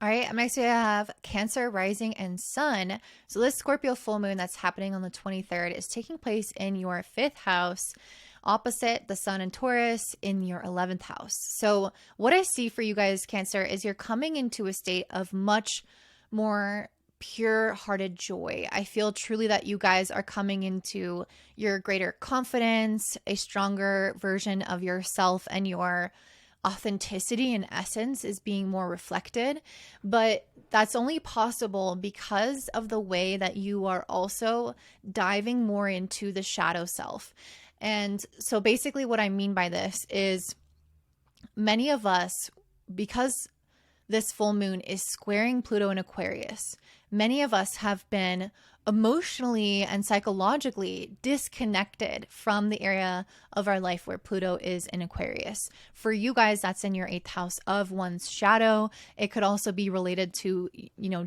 All right, next we have Cancer rising and sun. So this Scorpio full moon that's happening on the 23rd is taking place in your fifth house, opposite the sun and Taurus in your 11th house. So what I see for you guys, Cancer, is you're coming into a state of much more pure-hearted joy. I feel truly that you guys are coming into your greater confidence, a stronger version of yourself, and your authenticity and essence is being more reflected. But that's only possible because of the way that you are also diving more into the shadow self. And so basically what I mean by this is many of us, because this full moon is squaring Pluto in Aquarius, many of us have been emotionally and psychologically disconnected from the area of our life where Pluto is in Aquarius. For you guys, that's in your eighth house of one's shadow. It could also be related to,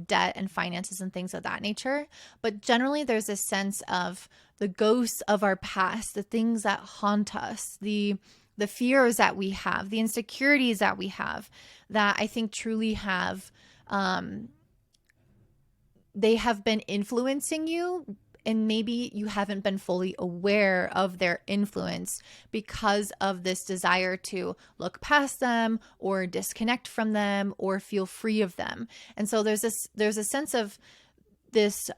debt and finances and things of that nature. But generally, there's a sense of the ghosts of our past, the things that haunt us, the fears that we have, the insecurities that we have, that I think truly have they have been influencing you, and maybe you haven't been fully aware of their influence because of this desire to look past them or disconnect from them or feel free of them. And so there's a sense of this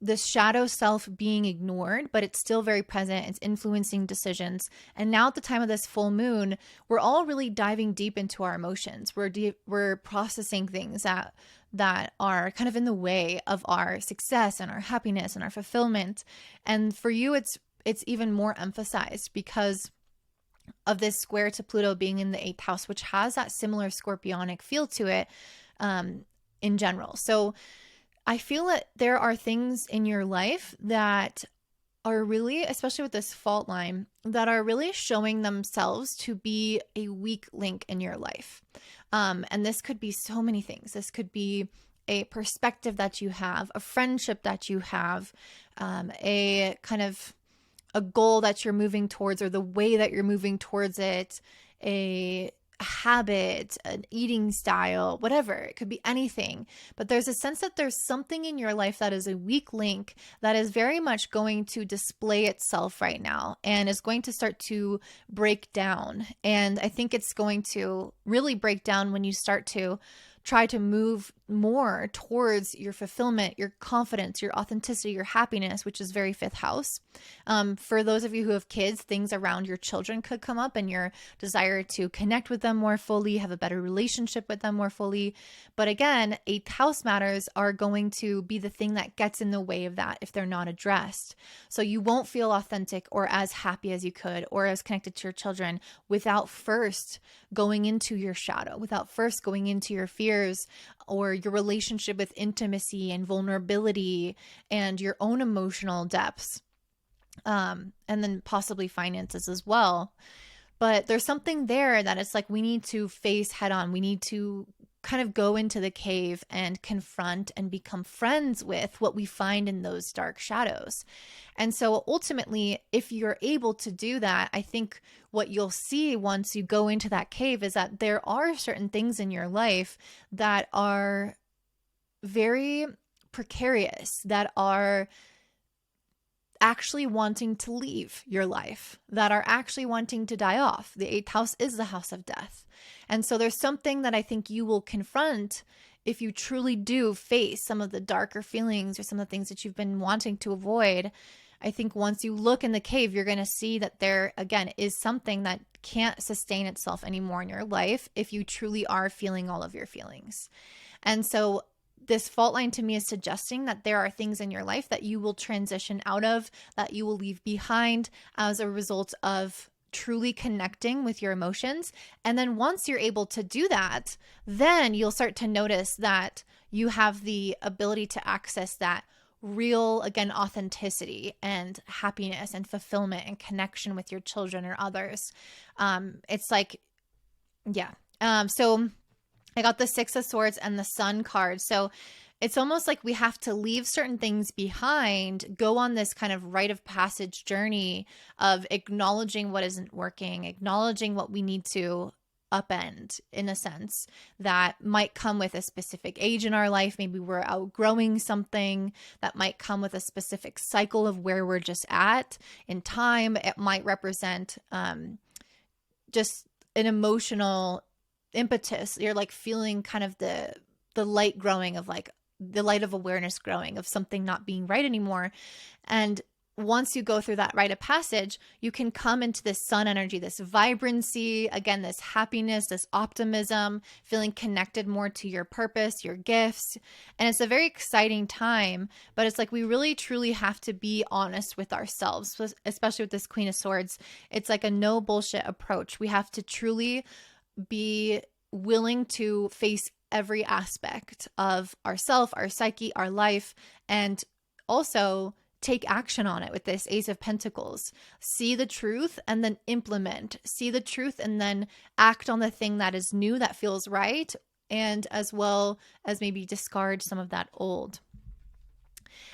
this shadow self being ignored, but it's still very present. It's influencing decisions. And now at the time of this full moon, we're all really diving deep into our emotions. We're processing things that are kind of in the way of our success and our happiness and our fulfillment. And for you, it's even more emphasized because of this square to Pluto being in the eighth house, which has that similar scorpionic feel to it in general. So I feel that there are things in your life that are really, especially with this fault line, that are really showing themselves to be a weak link in your life. And this could be so many things. This could be a perspective that you have, a friendship that you have, a kind of a goal that you're moving towards, or the way that you're moving towards it, a habit, an eating style, whatever. It could be anything. But there's a sense that there's something in your life that is a weak link that is very much going to display itself right now and is going to start to break down. And I think it's going to really break down when you start to try to move more towards your fulfillment, your confidence, your authenticity, your happiness, which is very fifth house. For those of you who have kids, things around your children could come up and your desire to connect with them more fully, have a better relationship with them more fully. But again, eighth house matters are going to be the thing that gets in the way of that if they're not addressed. So you won't feel authentic or as happy as you could or as connected to your children without first going into your shadow, without first going into your fears or your relationship with intimacy and vulnerability and your own emotional depths, and then possibly finances as well. But there's something there that it's like we need to face head on. We need to kind of go into the cave and confront and become friends with what we find in those dark shadows. And so ultimately, if you're able to do that, I think what you'll see once you go into that cave is that there are certain things in your life that are very precarious, that are actually wanting to leave your life, that are actually wanting to die off. The eighth house is the house of death. And so there's something that I think you will confront if you truly do face some of the darker feelings or some of the things that you've been wanting to avoid. I think once you look in the cave, you're going to see that there, again, is something that can't sustain itself anymore in your life if you truly are feeling all of your feelings. And so this fault line to me is suggesting that there are things in your life that you will transition out of, that you will leave behind as a result of truly connecting with your emotions. And then once you're able to do that, then you'll start to notice that you have the ability to access that real, again, authenticity and happiness and fulfillment and connection with your children or others. It's like, yeah. So I got the Six of Swords and the Sun card. So it's almost like we have to leave certain things behind, go on this kind of rite of passage journey of acknowledging what isn't working, acknowledging what we need to upend in a sense that might come with a specific age in our life. Maybe we're outgrowing something that might come with a specific cycle of where we're just at in time. It might represent just an emotional impetus. You're like feeling kind of the light growing of like the light of awareness growing of something not being right anymore. And once you go through that rite of passage, you can come into this sun energy, this vibrancy, again, this happiness, this optimism, feeling connected more to your purpose, your gifts. And it's a very exciting time, but it's like we really truly have to be honest with ourselves, especially with this Queen of Swords. It's like a no bullshit approach. We have to truly be willing to face every aspect of ourself, our psyche, our life, and also take action on it with this Ace of Pentacles. See the truth and then implement. See the truth and then act on the thing that is new, that feels right, and as well as maybe discard some of that old.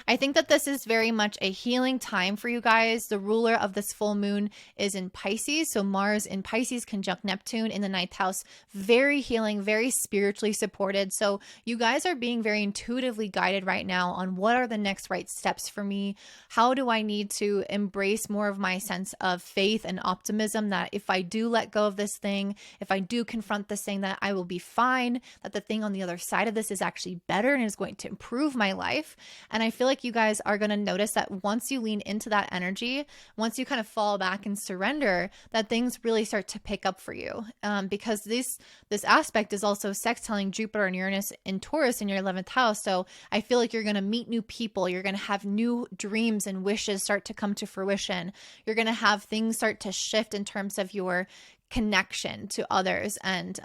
I think that this is very much a healing time for you guys. The ruler of this full moon is in Pisces. So Mars in Pisces conjunct Neptune in the 9th house. Very healing, very spiritually supported. So you guys are being very intuitively guided right now on what are the next right steps for me. How do I need to embrace more of my sense of faith and optimism that if I do let go of this thing, if I do confront this thing, that I will be fine, that the thing on the other side of this is actually better and is going to improve my life. And I feel like you guys are going to notice that once you lean into that energy, once you kind of fall back and surrender, that things really start to pick up for you. Because this aspect is also sextiling Jupiter and Uranus in Taurus in your 11th house. So I feel like you're going to meet new people. You're going to have new dreams and wishes start to come to fruition. You're going to have things start to shift in terms of your connection to others. And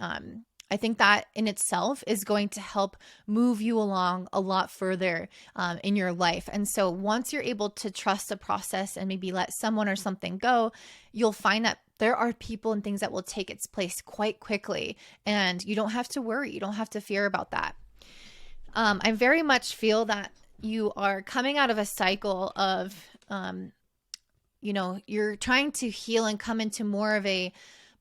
I think that in itself is going to help move you along a lot further in your life. And so once you're able to trust the process and maybe let someone or something go, you'll find that there are people and things that will take its place quite quickly. And you don't have to worry. You don't have to fear about that. I very much feel that you are coming out of a cycle of, you're trying to heal and come into more of a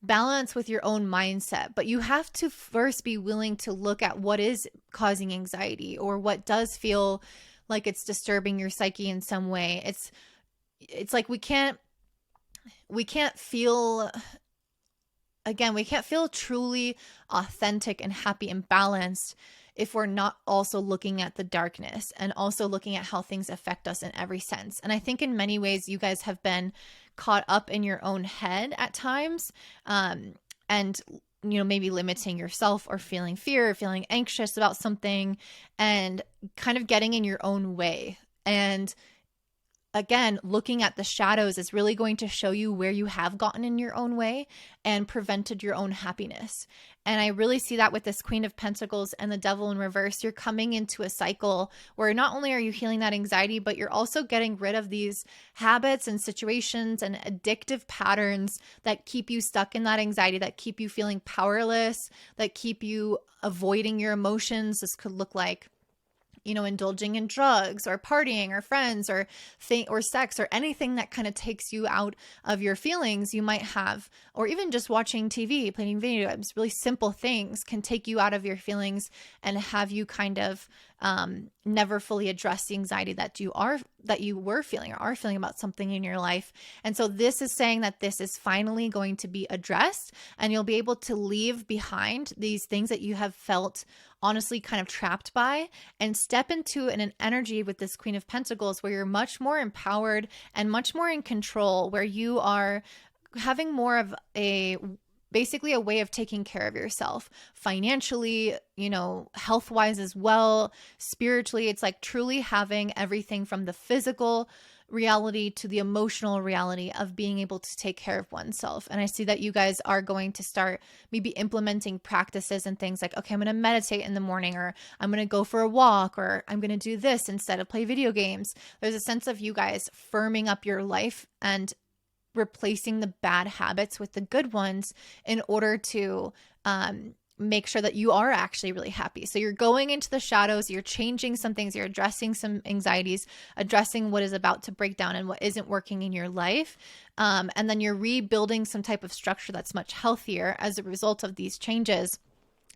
balance with your own mindset, but you have to first be willing to look at what is causing anxiety or what does feel like it's disturbing your psyche in some way. It's like we can't feel truly authentic and happy and balanced if we're not also looking at the darkness and also looking at how things affect us in every sense. And I think in many ways you guys have been caught up in your own head at times, and maybe limiting yourself or feeling fear or feeling anxious about something and kind of getting in your own way. And again, looking at the shadows is really going to show you where you have gotten in your own way and prevented your own happiness. And I really see that with this Queen of Pentacles and the Devil in reverse. You're coming into a cycle where not only are you healing that anxiety, but you're also getting rid of these habits and situations and addictive patterns that keep you stuck in that anxiety, that keep you feeling powerless, that keep you avoiding your emotions. This could look like indulging in drugs or partying or friends or sex or anything that kind of takes you out of your feelings you might have, or even just watching TV, playing video games. Really simple things can take you out of your feelings and have you kind of never fully address the anxiety that you were feeling or are feeling about something in your life. And so this is saying that this is finally going to be addressed, and you'll be able to leave behind these things that you have felt honestly kind of trapped by and step into an energy with this Queen of Pentacles where you're much more empowered and much more in control, where you are having more of basically a way of taking care of yourself financially, health-wise as well, spiritually. It's like truly having everything from the physical reality to the emotional reality of being able to take care of oneself. And I see that you guys are going to start maybe implementing practices and things like, okay, I'm going to meditate in the morning, or I'm going to go for a walk, or I'm going to do this instead of play video games. There's a sense of you guys firming up your life and replacing the bad habits with the good ones in order to make sure that you are actually really happy. So you're going into the shadows, you're changing some things, you're addressing some anxieties, addressing what is about to break down and what isn't working in your life. And then you're rebuilding some type of structure that's much healthier as a result of these changes.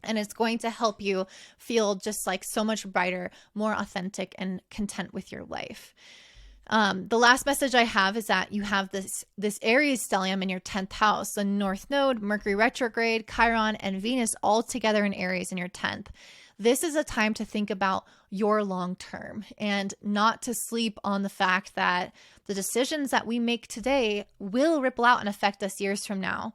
And it's going to help you feel just like so much brighter, more authentic, and content with your life. The last message I have is that you have this Aries stellium in your 10th house, the North Node, Mercury retrograde, Chiron, and Venus all together in Aries in your 10th. This is a time to think about your long term and not to sleep on the fact that the decisions that we make today will ripple out and affect us years from now.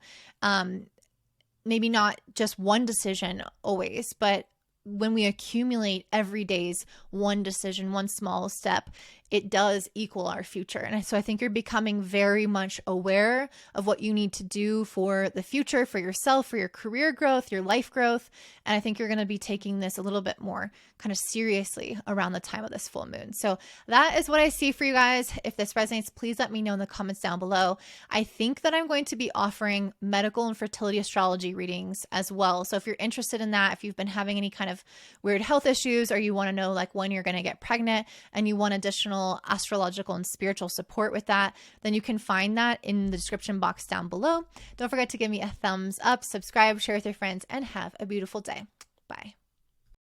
Maybe not just one decision always, but when we accumulate every day's one decision, one small step, it does equal our future. And so I think you're becoming very much aware of what you need to do for the future, for yourself, for your career growth, your life growth. And I think you're going to be taking this a little bit more kind of seriously around the time of this full moon. So that is what I see for you guys. If this resonates, please let me know in the comments down below. I think that I'm going to be offering medical and fertility astrology readings as well. So if you're interested in that, if you've been having any kind of weird health issues, or you want to know like when you're going to get pregnant and you want additional astrological and spiritual support with that, then you can find that in the description box down below. Don't forget to give me a thumbs up, subscribe, share with your friends, and have a beautiful day. Bye.